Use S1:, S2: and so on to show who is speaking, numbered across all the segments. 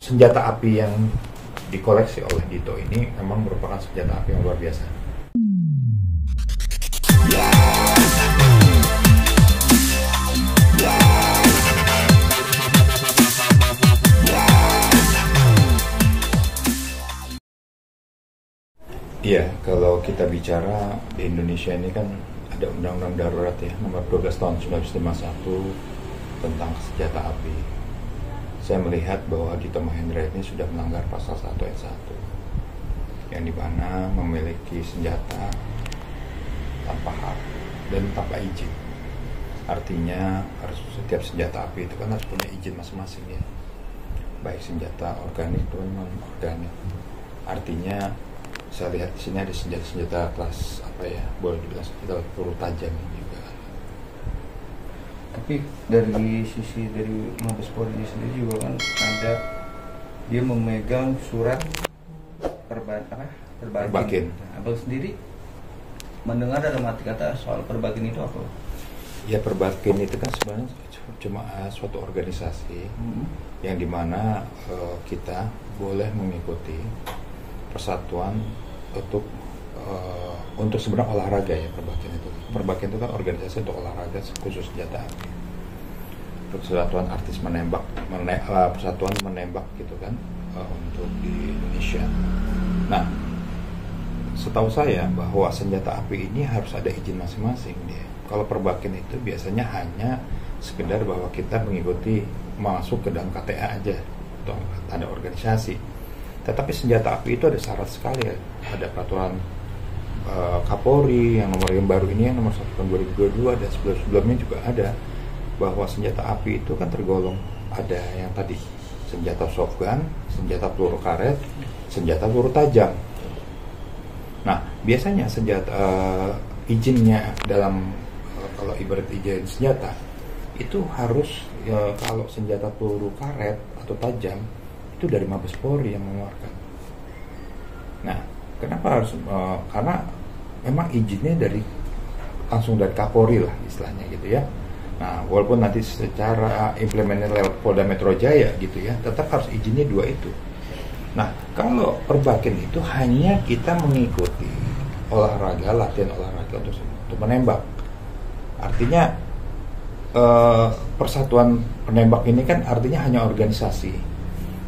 S1: senjata api yang dikoleksi oleh Dito ini memang merupakan senjata api yang luar biasa. Iya, kalau kita bicara di Indonesia ini kan ada Undang-Undang Darurat ya, nomor 12 tahun 1951 tentang senjata api. Saya melihat bahwa Dito Mahendra ini sudah melanggar pasal 1 ayat 1, yang dimana memiliki senjata tanpa hak dan tanpa izin. Artinya harus setiap senjata api itu kan harus punya izin masing-masing ya, baik senjata organik maupun non-organik. Artinya saya lihat di sini ada senjata kelas apa ya, boleh dibilang senjata peluru tajam juga.
S2: Tapi dari sisi dari Mabes Polri sendiri juga kan ada, dia memegang surat perbakin. Abang sendiri mendengar dalam arti kata soal perbakin itu apa?
S1: Ya, perbakin itu kan sebenarnya cuma suatu organisasi yang dimana kita boleh mengikuti persatuan untuk sebenarnya olahraga ya. Perbakin itu kan organisasi untuk olahraga khusus senjata api. Persatuan artis persatuan menembak gitu kan, untuk di Indonesia. Nah, setahu saya bahwa senjata api ini harus ada izin masing-masing dia. Kalau perbakin itu biasanya hanya sekedar bahwa kita mengikuti masuk ke dalam KTA aja atau ada organisasi. Tetapi senjata api itu ada syarat sekali ya. Ada peraturan Kapolri yang nomor yang baru ini, yang nomor 1 tahun 2022, dan sebelumnya juga ada, bahwa senjata api itu kan tergolong ada yang tadi senjata shotgun, senjata peluru karet, senjata peluru tajam. Nah, biasanya senjata izinnya dalam kalau ibarat izin senjata itu harus kalau senjata peluru karet atau tajam itu dari Mabes Polri yang mengeluarkan. Nah, kenapa harus? Karena memang izinnya langsung dari Kapolri lah istilahnya gitu ya. Nah, walaupun nanti secara implementasi lewat Polda Metro Jaya gitu ya, tetap harus izinnya dua itu. Nah, kalau perbakin itu hanya kita mengikuti latihan olahraga untuk menembak. Artinya persatuan penembak ini kan artinya hanya organisasi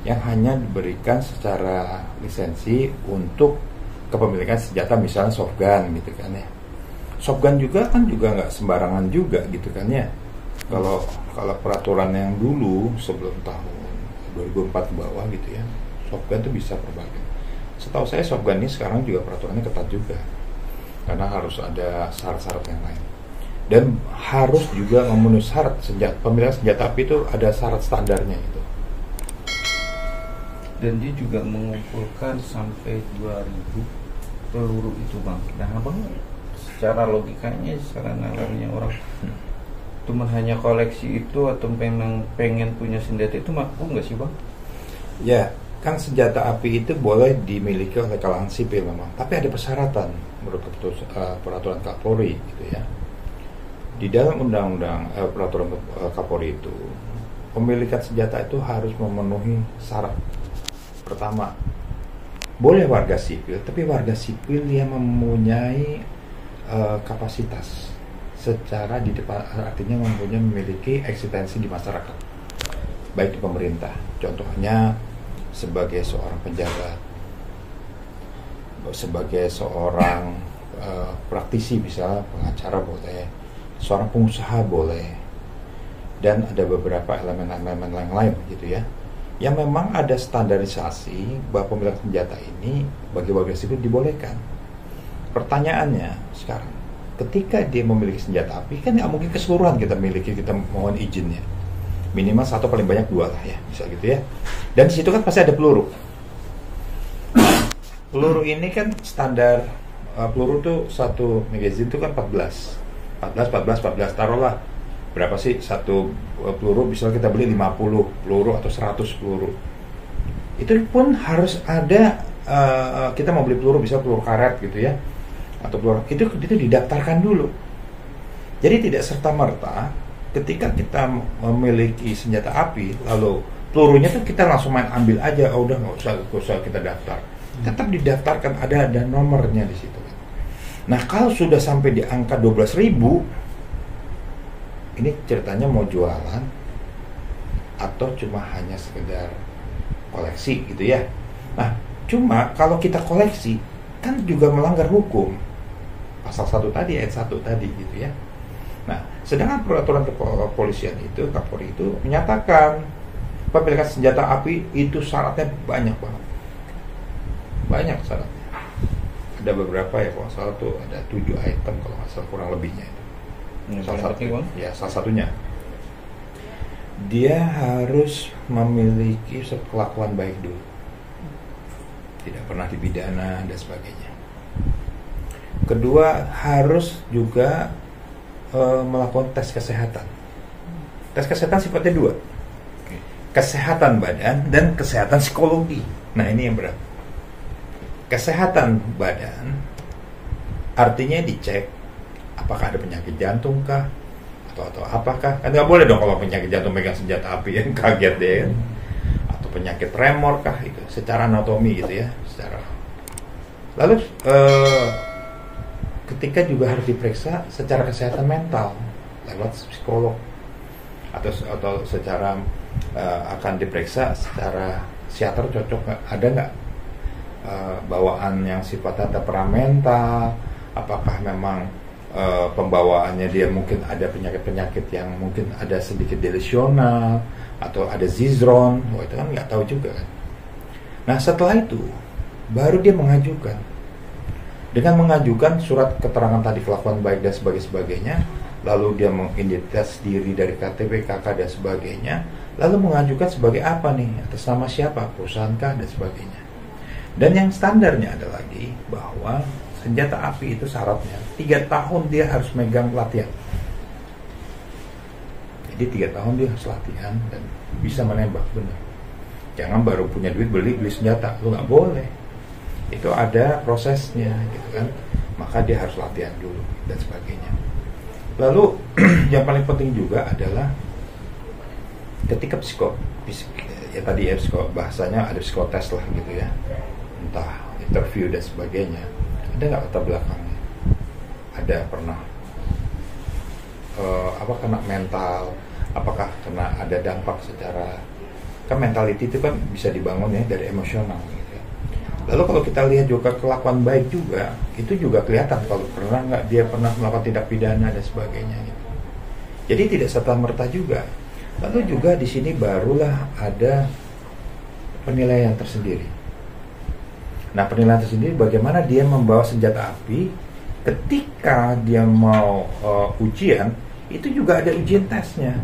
S1: yang hanya diberikan secara lisensi untuk kepemilikan senjata, misalnya shotgun gitu kan ya. Shotgun juga nggak sembarangan juga gitu kan ya. Kalau peraturan yang dulu sebelum tahun 2004 ke bawah gitu ya, shotgun itu bisa perbakin. Setahu saya shotgun ini sekarang juga peraturannya ketat juga, karena harus ada syarat-syarat yang lain. Dan harus juga memenuhi syarat pemilikan senjata api itu ada syarat standarnya itu.
S2: Dan dia juga mengumpulkan sampai 2000 peluru itu bang. Nah abang secara logikanya, secara nalarnya orang cuma hanya koleksi itu atau memang pengen punya senjata itu mampu nggak sih bang?
S1: Ya, kan senjata api itu boleh dimiliki oleh kalangan sipil memang, tapi ada persyaratan menurut peraturan Kapolri gitu ya. Di dalam undang-undang peraturan Kapolri itu, pemilikan senjata itu harus memenuhi syarat. Pertama, boleh warga sipil, tapi warga sipil yang mempunyai kapasitas secara di depan, artinya memiliki eksistensi di masyarakat, baik di pemerintah. Contohnya sebagai seorang pejabat, sebagai seorang praktisi, misalnya pengacara boleh, seorang pengusaha boleh, dan ada beberapa elemen-elemen yang lain gitu ya, yang memang ada standarisasi bahwa pemilikan senjata ini bagi warga sipil dibolehkan. Pertanyaannya sekarang, ketika dia memiliki senjata api, kan nggak mungkin keseluruhan kita miliki, kita mohon izinnya. Minimal satu, paling banyak dua lah ya, bisa gitu ya. Dan di situ kan pasti ada peluru. Peluru ini kan standar peluru tuh satu magazine tuh kan 14, taruhlah berapa sih satu peluru, misalnya kita beli 50 peluru atau 100 peluru, itu pun harus ada kita mau beli peluru, bisa peluru karet gitu ya, atau peluru itu didaftarkan dulu. Jadi tidak serta-merta ketika kita memiliki senjata api lalu pelurunya tuh kita langsung main ambil aja, udah nggak usah kita daftar. Tetap didaftarkan, ada nomornya di situ. Nah kalau sudah sampai di angka 12.000, ini ceritanya mau jualan atau cuma hanya sekedar koleksi gitu ya. Nah cuma kalau kita koleksi kan juga melanggar hukum pasal 1 tadi, ayat 1 tadi gitu ya. Nah sedangkan peraturan kepolisian itu, Kapolri itu menyatakan pemilikan senjata api itu syaratnya banyak banget, banyak syaratnya. Ada beberapa ya, kalau salah tuh ada 7 item kalau nggak salah, kurang lebihnya itu. Salah satunya dia harus memiliki kelakuan baik dulu, tidak pernah dipidana dan sebagainya. Kedua, harus juga melakukan tes kesehatan. Tes kesehatan sifatnya 2, kesehatan badan dan kesehatan psikologi. Nah ini yang berat. Kesehatan badan artinya dicek apakah ada penyakit jantung kah, atau apakah, kan nggak boleh dong kalau penyakit jantung megang senjata api, yang kaget deh kan. Atau penyakit tremor kah, itu secara anatomi gitu ya, secara. Lalu ketika juga harus diperiksa secara kesehatan mental lewat psikolog, atau secara akan diperiksa secara psikiater, cocok nggak, ada nggak bawaan yang sifatnya temperamental, apakah memang pembawaannya dia mungkin ada penyakit-penyakit yang mungkin ada sedikit delusional atau ada zizron, itu kan nggak tahu juga kan. Nah setelah itu baru dia mengajukan, dengan mengajukan surat keterangan tadi, kelakuan baik dan sebagainya, lalu dia mengidentitas diri dari KTP, KK dan sebagainya, lalu mengajukan sebagai apa nih, atas nama siapa, perusahaan kah dan sebagainya. Dan yang standarnya ada lagi bahwa senjata api itu syaratnya 3 tahun dia harus megang latihan. Jadi 3 tahun dia harus latihan dan bisa menembak benar. Jangan baru punya duit beli senjata, lu nggak boleh. Itu ada prosesnya gitu kan. Maka dia harus latihan dulu dan sebagainya. Lalu yang paling penting juga adalah ketika ya tadi ya bahasanya ada psikotes lah gitu ya, entah interview dan sebagainya, ada nggak latar belakangnya, ada pernah kena mental, apakah kena ada dampak secara, kan mentality itu kan bisa dibangun ya dari emosional gitu ya. Lalu kalau kita lihat juga kelakuan baik juga, itu juga kelihatan kalau pernah nggak dia pernah melakukan tindak pidana dan sebagainya gitu. Jadi tidak serta-merta juga. Lalu juga di sini barulah ada penilaian tersendiri. Nah penilaian tersendiri bagaimana dia membawa senjata api ketika dia mau ujian, itu juga ada ujian tesnya.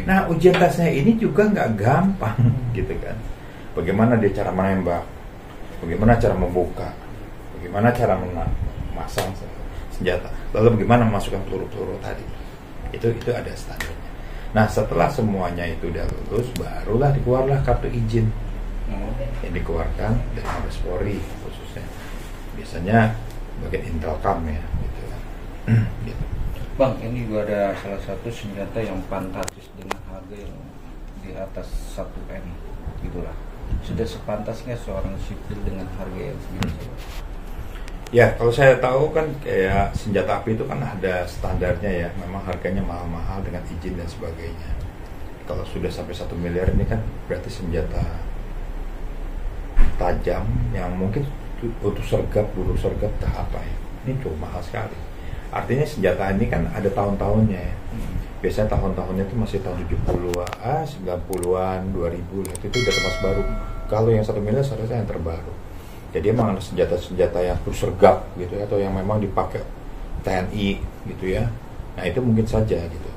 S1: Nah ujian tesnya ini juga nggak gampang gitu kan. Bagaimana dia cara menembak, bagaimana cara membuka, bagaimana cara memasang senjata, lalu bagaimana memasukkan peluru-peluru tadi. Itu ada standarnya. Nah setelah semuanya itu udah lulus, barulah dikeluarlah kartu izin yang dikeluarkan dari Mabes Polri khususnya. Biasanya bagian Intelkam ya gitu kan. Gitu.
S2: Bang, ini juga ada salah satu senjata yang fantastis dengan harga yang di atas 1M gitulah. Sudah sepantasnya seorang sipil dengan harga yang segitu.
S1: Ya, kalau saya tahu kan kayak senjata api itu kan ada standarnya ya, memang harganya mahal-mahal dengan izin dan sebagainya. Kalau sudah sampai 1 miliar ini kan berarti senjata tajam yang mungkin butuh sergap, apa ya. Ini cukup mahal sekali. Artinya senjata ini kan ada tahun-tahunnya ya. Biasanya tahun-tahunnya itu masih tahun 70-an, 90-an, 2000 itu udah termasuk baru. Kalau yang 1 miliar seharusnya yang terbaru. Jadi emang ada senjata-senjata yang bersergap gitu ya, atau yang memang dipakai TNI gitu ya. Nah itu mungkin saja gitu.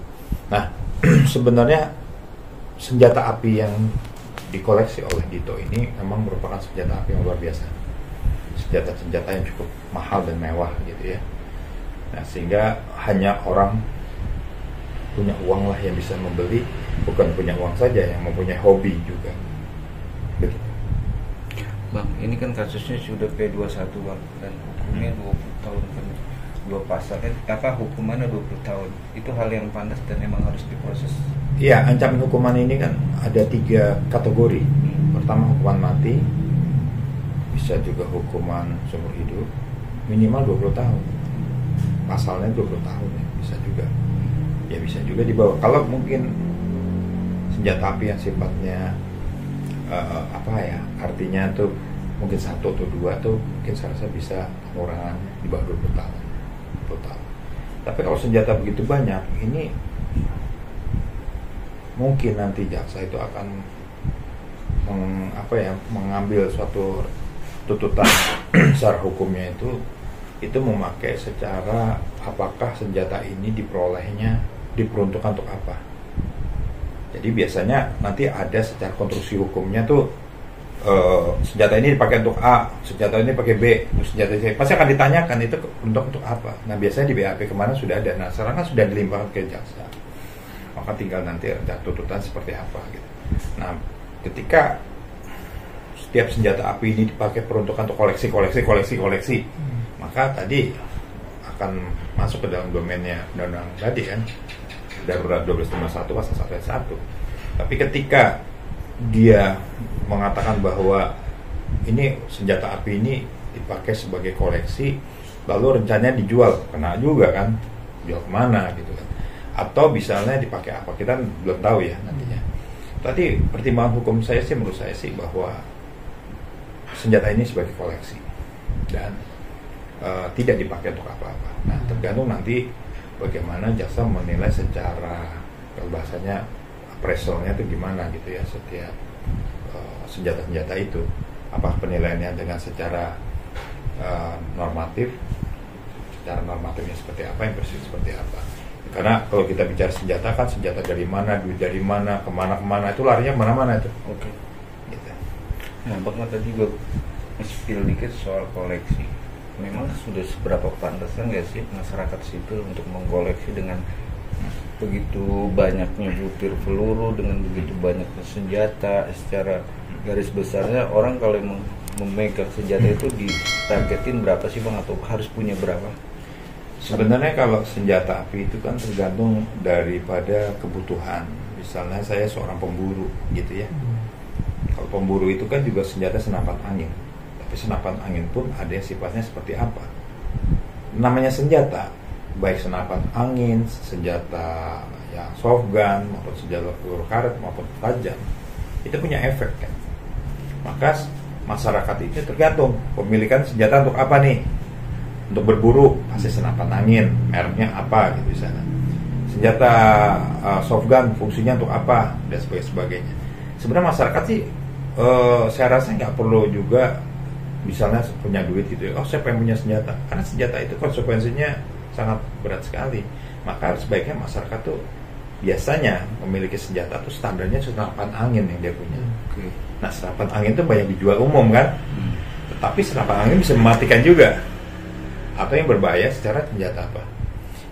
S1: Nah sebenarnya senjata api yang dikoleksi oleh Dito ini memang merupakan senjata api yang luar biasa. Senjata-senjata yang cukup mahal dan mewah gitu ya. Nah sehingga hanya orang punya uang lah yang bisa membeli, bukan punya uang saja, yang mempunyai hobi juga. Begitu.
S2: Bang, ini kan kasusnya sudah P21 Bang, dan hukumnya 20 tahun kan, 2 pasal kan, hukumannya 20 tahun. Itu hal yang pantas dan memang harus diproses
S1: Iya, ancaman hukuman ini kan ada 3 kategori. Pertama hukuman mati, bisa juga hukuman seumur hidup, minimal 20 tahun. Pasalnya 20 tahun ya, bisa juga. Ya bisa juga dibawa. Kalau mungkin senjata api yang sifatnya artinya tuh mungkin 1 atau 2 tuh mungkin saya rasa bisa pengurangannya di bawah 20 tahun. 20 tahun. Tapi kalau senjata begitu banyak, ini mungkin nanti jaksa itu akan mengambil suatu tuntutan secara hukumnya itu memakai secara apakah senjata ini diperolehnya diperuntukkan untuk apa. Jadi biasanya nanti ada secara konstruksi hukumnya tuh senjata ini dipakai untuk A, senjata ini pakai B, senjata ini pasti akan ditanyakan itu untuk apa. Nah biasanya di BAP kemana sudah ada. Nah sekarang kan sudah dilimpahkan ke jaksa, maka tinggal nanti tuntutan seperti apa gitu. Nah ketika setiap senjata api ini dipakai peruntukan untuk koleksi, maka tadi akan masuk ke dalam domainnya undang-undang tadi kan, darurat 1251 pasal 1 ayat 1. Tapi ketika dia mengatakan bahwa ini senjata api ini dipakai sebagai koleksi, lalu rencananya dijual, kena juga kan, jual kemana gitu kan, atau misalnya dipakai apa, kita belum tahu ya nantinya. Tadi pertimbangan hukum saya sih, menurut saya sih bahwa senjata ini sebagai koleksi dan tidak dipakai untuk apa-apa. Nah tergantung nanti bagaimana jaksa menilai secara, kalau bahasanya appraisalnya itu gimana gitu ya, setiap senjata-senjata itu apakah penilaiannya dengan secara normatif, secara normatifnya seperti apa, yang persis seperti apa. Karena kalau kita bicara senjata kan senjata dari mana, duit dari mana, kemana-kemana, itu larinya kemana-mana itu.
S2: Oke.
S1: Gitu.
S2: Nah, Bang tadi juga spill dikit soal koleksi. Memang sudah seberapa pantasnya nggak sih masyarakat sipil untuk mengkoleksi dengan begitu banyaknya butir peluru, dengan begitu banyaknya senjata? Secara garis besarnya orang kalau memegang senjata itu ditargetin berapa sih Bang, atau harus punya berapa?
S1: Sebenarnya kalau senjata api itu kan tergantung daripada kebutuhan. Misalnya saya seorang pemburu gitu ya. Kalau pemburu itu kan juga senjata senapan angin. Tapi senapan angin pun ada yang sifatnya seperti apa. Namanya senjata, baik senapan angin, senjata yang soft gun, maupun senjata peluru karet maupun tajam, itu punya efek kan. Maka masyarakat itu tergantung pemilikan senjata untuk apa nih. Untuk berburu pasti senapan angin, mereknya apa gitu misalnya. Senjata soft gun fungsinya untuk apa dan sebagainya. Sebenarnya masyarakat sih saya rasa nggak perlu juga misalnya punya duit gitu. Oh saya pengen punya senjata, karena senjata itu konsekuensinya sangat berat sekali. Maka sebaiknya masyarakat tuh biasanya memiliki senjata tuh standarnya senapan angin yang dia punya.
S2: Okay.
S1: Nah senapan angin itu banyak dijual umum kan, tetapi senapan angin bisa mematikan juga. Atau yang berbahaya secara senjata apa?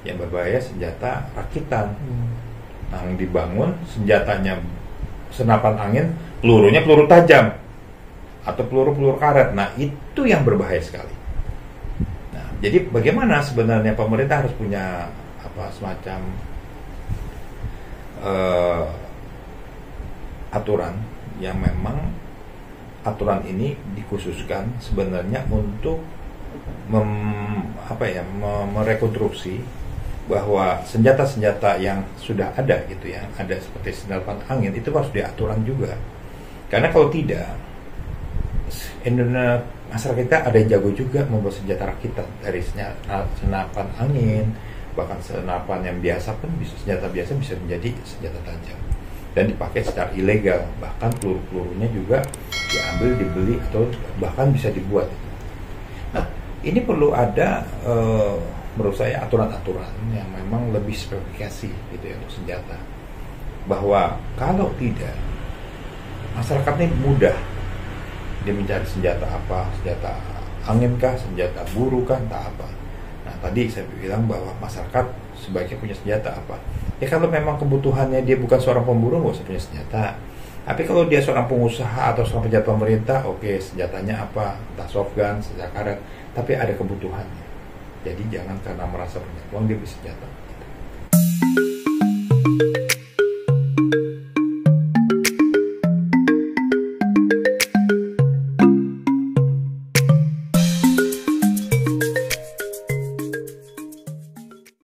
S1: Yang berbahaya senjata rakitan. Nah, yang dibangun senjatanya senapan angin, pelurunya peluru tajam atau peluru karet. Nah, itu yang berbahaya sekali. Nah, jadi bagaimana sebenarnya pemerintah harus punya semacam aturan yang memang aturan ini dikhususkan sebenarnya untuk merekonstruksi bahwa senjata-senjata yang sudah ada gitu ya, ada seperti senapan angin, itu harus diaturan juga. Karena kalau tidak, Indonesia masyarakat kita ada yang jago juga membuat senjata rakitan dari senapan angin, bahkan senapan yang biasa pun bisa, senjata biasa bisa menjadi senjata tajam dan dipakai secara ilegal. Bahkan peluru-pelurunya juga diambil, dibeli, atau bahkan bisa dibuat. Nah, ini perlu ada menurut saya aturan-aturan yang memang lebih spesifikasi gitu ya untuk senjata. Bahwa kalau tidak, masyarakat ini mudah dia mencari senjata apa, senjata angin kah, senjata buru kah, entah apa. Nah tadi saya bilang bahwa masyarakat sebaiknya punya senjata apa. Ya kalau memang kebutuhannya dia bukan seorang pemburu, nggak usah punya senjata. Tapi kalau dia seorang pengusaha atau seorang pejabat pemerintah, oke, senjatanya apa, entah soft gun, senjata karet, tapi ada kebutuhannya. Jadi jangan karena merasa punya uang dia beli senjata.